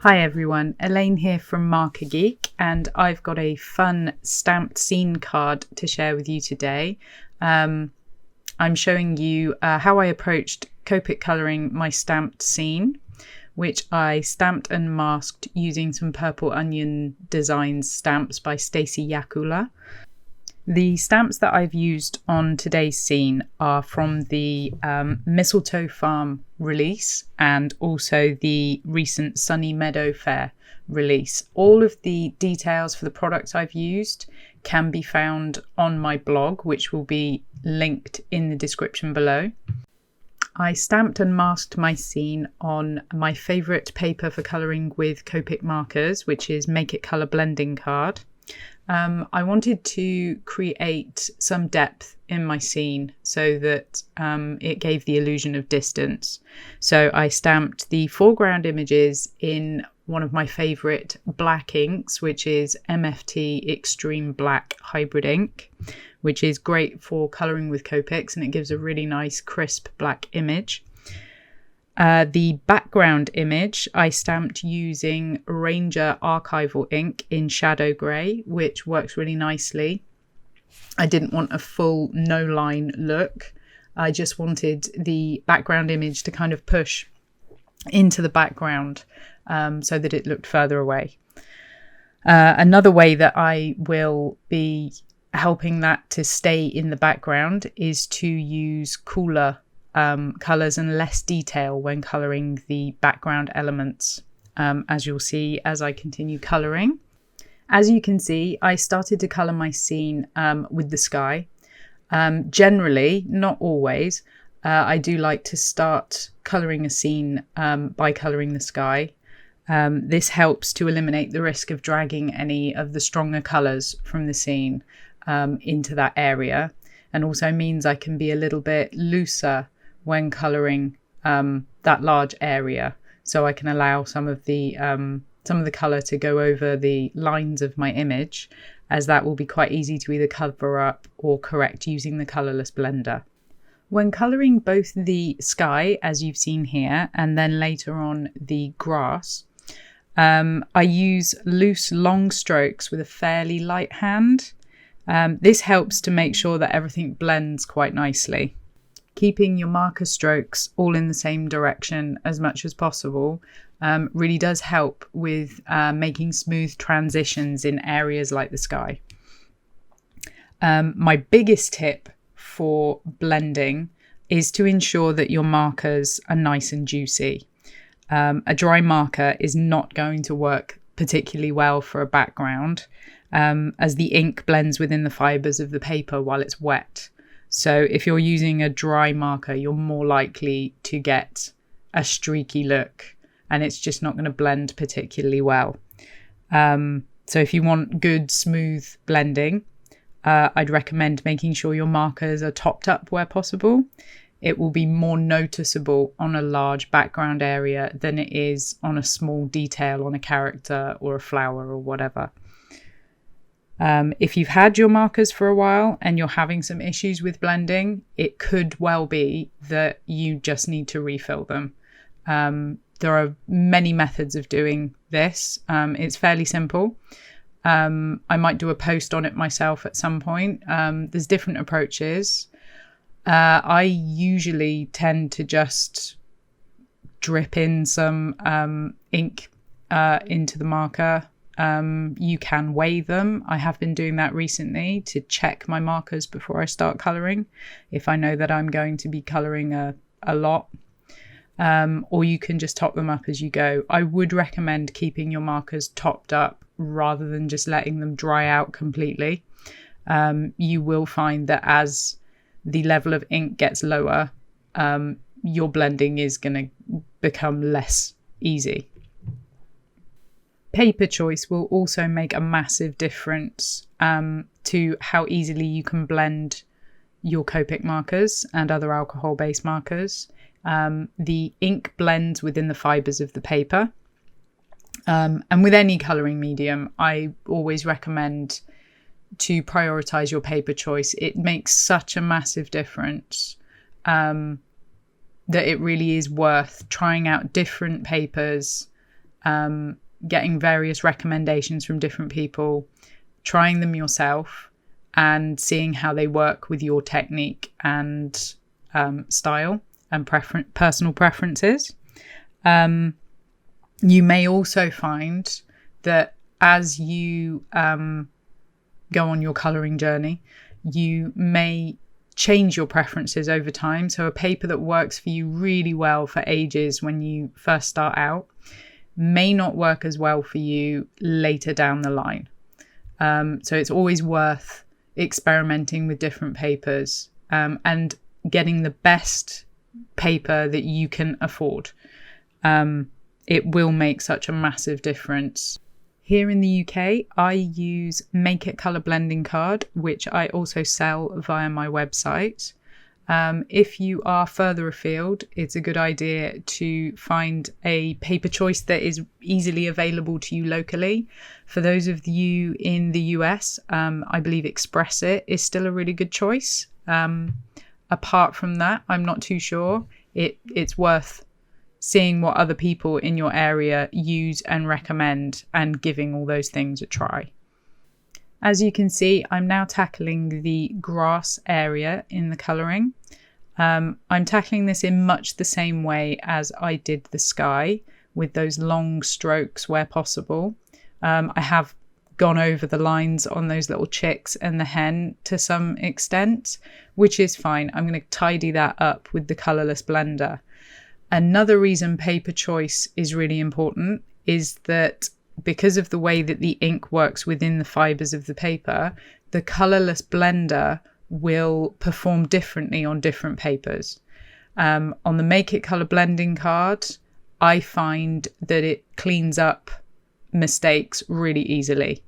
Hi everyone, Elaine here from Marker Geek, and I've got a fun stamped scene card to share with you today. I'm showing you how I approached Copic colouring my stamped scene, which I stamped and masked using some Purple Onion Designs stamps by Stacey Yacula. The stamps that I've used on today's scene are from the Mistletoe Farm release and also the recent Sunny Meadow Fair release. All of the details for the products I've used can be found on my blog, which will be linked in the description below. I stamped and masked my scene on my favourite paper for colouring with Copic markers, which is Make It Colour Blending Card. I wanted to create some depth in my scene so that it gave the illusion of distance. So I stamped the foreground images in one of my favourite black inks, which is MFT Extreme Black Hybrid ink, which is great for colouring with Copics, and it gives a really nice crisp black image. The background image I stamped using Ranger Archival ink in Shadow Grey, which works really nicely. I didn't want a full no line look. I just wanted the background image to kind of push into the background so that it looked further away. Another way that I will be helping that to stay in the background is to use cooler colours and less detail when colouring the background elements, as you'll see as I continue colouring. As you can see, I started to colour my scene with the sky. Generally, not always, I do like to start colouring a scene by colouring the sky. This helps to eliminate the risk of dragging any of the stronger colours from the scene into that area, and also means I can be a little bit looser when colouring that large area, so I can allow some of the colour to go over the lines of my image, as that will be quite easy to either cover up or correct using the colourless blender. When colouring both the sky, as you've seen here, and then later on the grass, I use loose long strokes with a fairly light hand. This helps to make sure that everything blends quite nicely. Keeping your marker strokes all in the same direction as much as possible really does help with making smooth transitions in areas like the sky. My biggest tip for blending is to ensure that your markers are nice and juicy. A dry marker is not going to work particularly well for a background, as the ink blends within the fibres of the paper while it's wet. So if you're using a dry marker, you're more likely to get a streaky look, and it's just not going to blend particularly well. So if you want good, smooth blending, I'd recommend making sure your markers are topped up where possible. It will be more noticeable on a large background area than it is on a small detail on a character or a flower or whatever. If you've had your markers for a while and you're having some issues with blending, it could well be that you just need to refill them. There are many methods of doing this. It's fairly simple. I might do a post on it myself at some point. There's different approaches. I usually tend to just drip in some ink into the marker. You can weigh them. I have been doing that recently to check my markers before I start colouring, if I know that I'm going to be colouring a lot. Or you can just top them up as you go. I would recommend keeping your markers topped up rather than just letting them dry out completely. You will find that as the level of ink gets lower, your blending is going to become less easy. Paper choice will also make a massive difference to how easily you can blend your Copic markers and other alcohol-based markers. The ink blends within the fibres of the paper. And with any colouring medium, I always recommend to prioritise your paper choice. It makes such a massive difference that it really is worth trying out different papers getting various recommendations from different people, trying them yourself, and seeing how they work with your technique and style and personal preferences. You may also find that as you go on your colouring journey, you may change your preferences over time. So a paper that works for you really well for ages when you first start out may not work as well for you later down the line. So it's always worth experimenting with different papers and getting the best paper that you can afford. It will make such a massive difference. Here in the UK, I use Make It Colour Blending Card, which I also sell via my website. If you are further afield, it's a good idea to find a paper choice that is easily available to you locally. For those of you in the US, I believe Express It is still a really good choice. Apart from that, I'm not too sure. It's worth seeing what other people in your area use and recommend and giving all those things a try. As you can see, I'm now tackling the grass area in the colouring. I'm tackling this in much the same way as I did the sky, with those long strokes where possible. I have gone over the lines on those little chicks and the hen to some extent, which is fine. I'm going to tidy that up with the colourless blender. Another reason paper choice is really important is that because of the way that the ink works within the fibres of the paper, the colourless blender will perform differently on different papers. On the Make It Colour Blending Card, I find that it cleans up mistakes really easily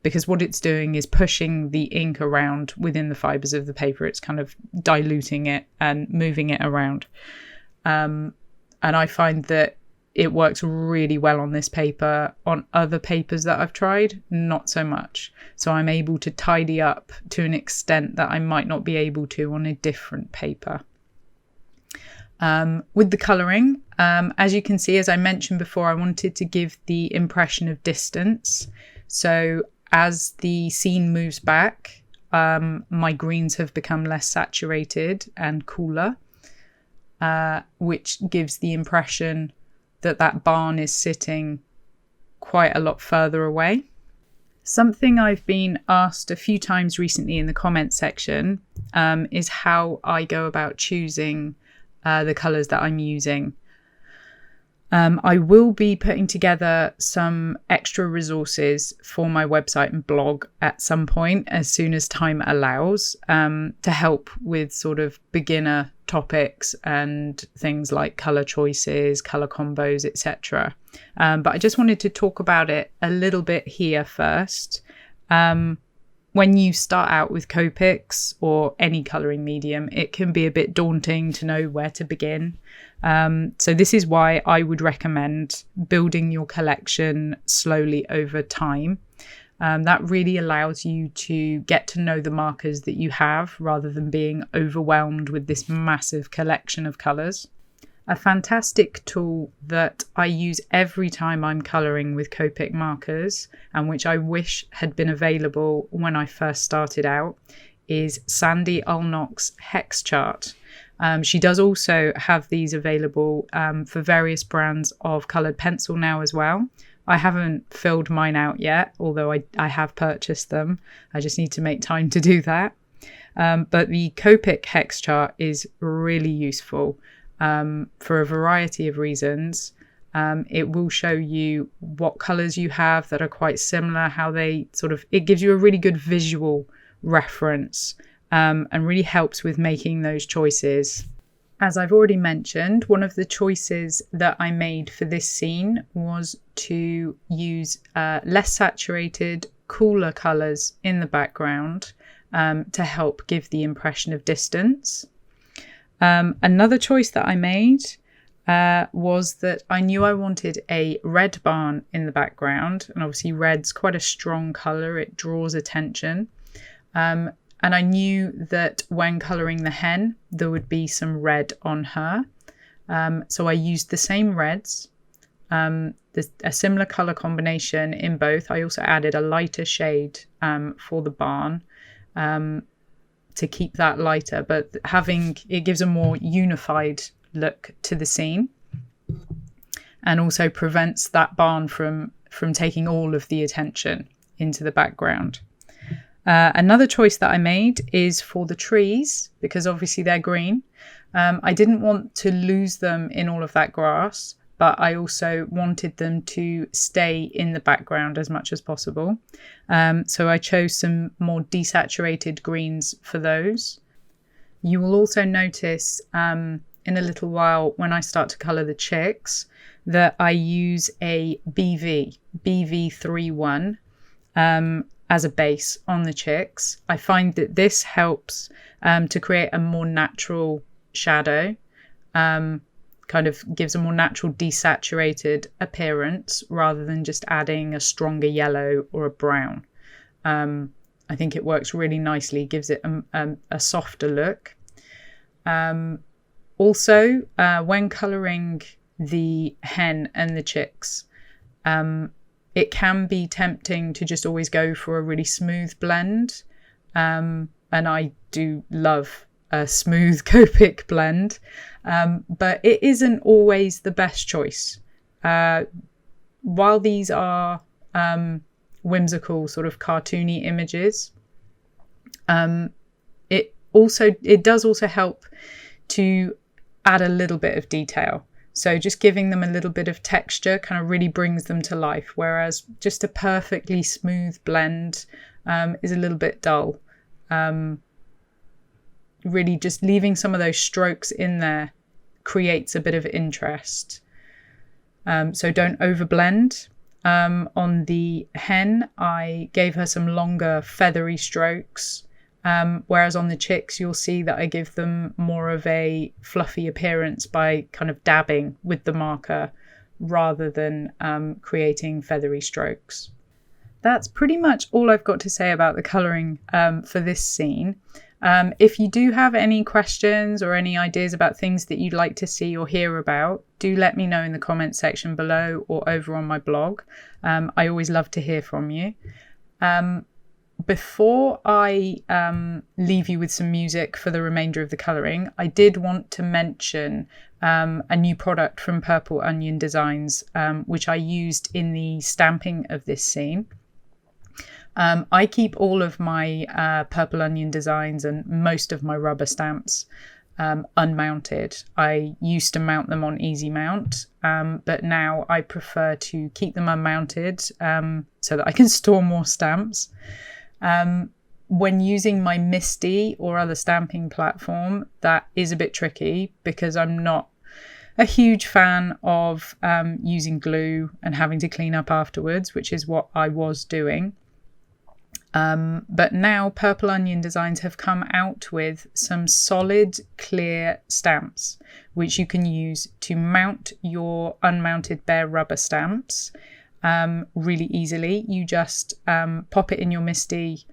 because what it's doing is pushing the ink around within the fibres of the paper. It's kind of diluting it and moving it around. And I find that it works really well on this paper. On other papers that I've tried, not so much. So I'm able to tidy up to an extent that I might not be able to on a different paper. With the colouring, as you can see, as I mentioned before, I wanted to give the impression of distance. So as the scene moves back, my greens have become less saturated and cooler. Which gives the impression that barn is sitting quite a lot further away. Something I've been asked a few times recently in the comment section is how I go about choosing the colours that I'm using. I will be putting together some extra resources for my website and blog at some point, as soon as time allows, to help with sort of beginner topics and things like colour choices, colour combos, etc. But I just wanted to talk about it a little bit here first. When you start out with Copics or any colouring medium, it can be a bit daunting to know where to begin. So this is why I would recommend building your collection slowly over time. That really allows you to get to know the markers that you have rather than being overwhelmed with this massive collection of colours. A fantastic tool that I use every time I'm colouring with Copic markers, and which I wish had been available when I first started out, is Sandy Ulnock's hex chart. She does also have these available for various brands of coloured pencil now as well. I haven't filled mine out yet, although I have purchased them. I just need to make time to do that. But the Copic hex chart is really useful for a variety of reasons. It will show you what colours you have that are quite similar, how they it gives you a really good visual reference and really helps with making those choices. As I've already mentioned, one of the choices that I made for this scene was to use less saturated, cooler colours in the background to help give the impression of distance. Another choice that I made was that I knew I wanted a red barn in the background, and obviously red's quite a strong colour, it draws attention. And I knew that when colouring the hen, there would be some red on her. So I used the same reds, There's a similar colour combination in both. I also added a lighter shade for the barn to keep that lighter, but it gives a more unified look to the scene, and also prevents that barn from taking all of the attention into the background. Another choice that I made is for the trees, because obviously they're green. I didn't want to lose them in all of that grass, but I also wanted them to stay in the background as much as possible. So I chose some more desaturated greens for those. You will also notice in a little while, when I start to colour the chicks, that I use a BV31 as a base on the chicks. I find that this helps to create a more natural shadow, kind of gives a more natural desaturated appearance rather than just adding a stronger yellow or a brown. I think it works really nicely, gives it a softer look. Also, when colouring the hen and the chicks, it can be tempting to just always go for a really smooth blend. And I do love a smooth Copic blend, but it isn't always the best choice. While these are whimsical, sort of cartoony images, it does also help to add a little bit of detail. So just giving them a little bit of texture kind of really brings them to life, whereas just a perfectly smooth blend is a little bit dull. Really just leaving some of those strokes in there creates a bit of interest. So don't overblend. On the hen, I gave her some longer feathery strokes, whereas on the chicks, you'll see that I give them more of a fluffy appearance by kind of dabbing with the marker rather than creating feathery strokes. That's pretty much all I've got to say about the colouring for this scene. If you do have any questions or any ideas about things that you'd like to see or hear about, do let me know in the comments section below or over on my blog. I always love to hear from you. Before I leave you with some music for the remainder of the colouring, I did want to mention a new product from Purple Onion Designs, which I used in the stamping of this scene. I keep all of my Purple Onion designs and most of my rubber stamps unmounted. I used to mount them on Easy Mount, but now I prefer to keep them unmounted so that I can store more stamps. When using my MISTI or other stamping platform, that is a bit tricky because I'm not a huge fan of using glue and having to clean up afterwards, which is what I was doing. But now Purple Onion Designs have come out with some solid clear stamps which you can use to mount your unmounted bare rubber stamps really easily. You just pop it in your MISTI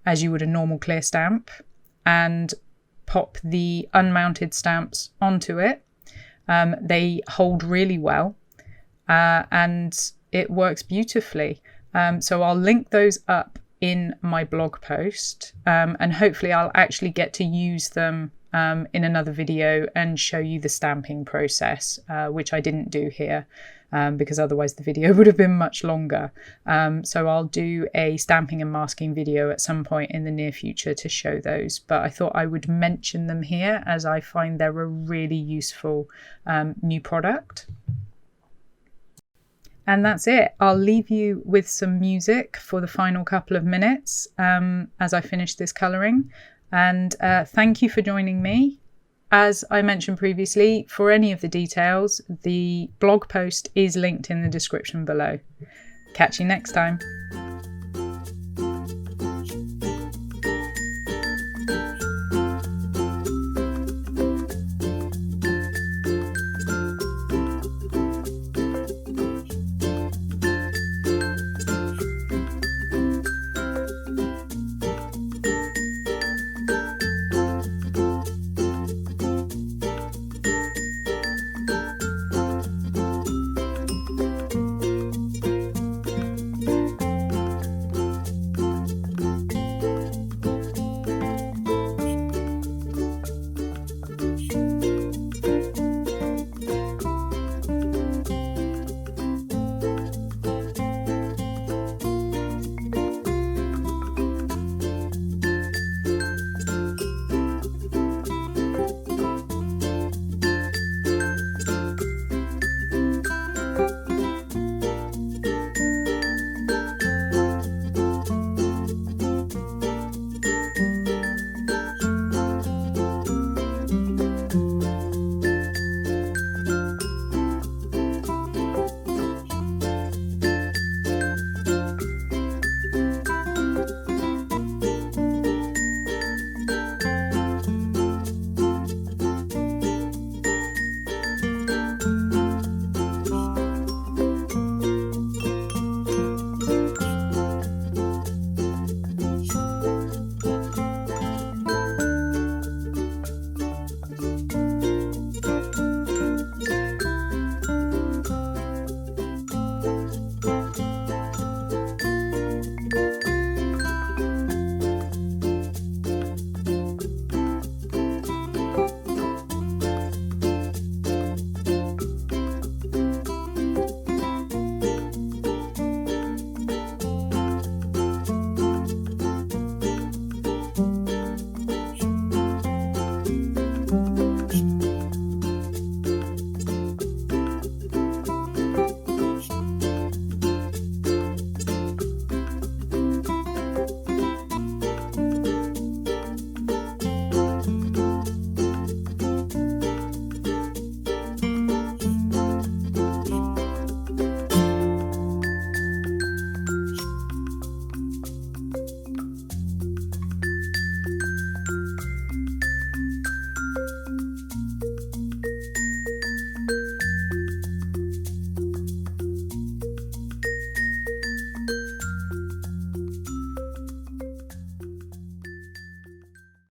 as you would a normal clear stamp and pop the unmounted stamps onto it. They hold really well and it works beautifully. So I'll link those up in my blog post and hopefully I'll actually get to use them in another video and show you the stamping process, which I didn't do here because otherwise the video would have been much longer. So I'll do a stamping and masking video at some point in the near future to show those, but I thought I would mention them here as I find they're a really useful new product. And that's it. I'll leave you with some music for the final couple of minutes as I finish this colouring. And thank you for joining me. As I mentioned previously, for any of the details, the blog post is linked in the description below. Catch you next time.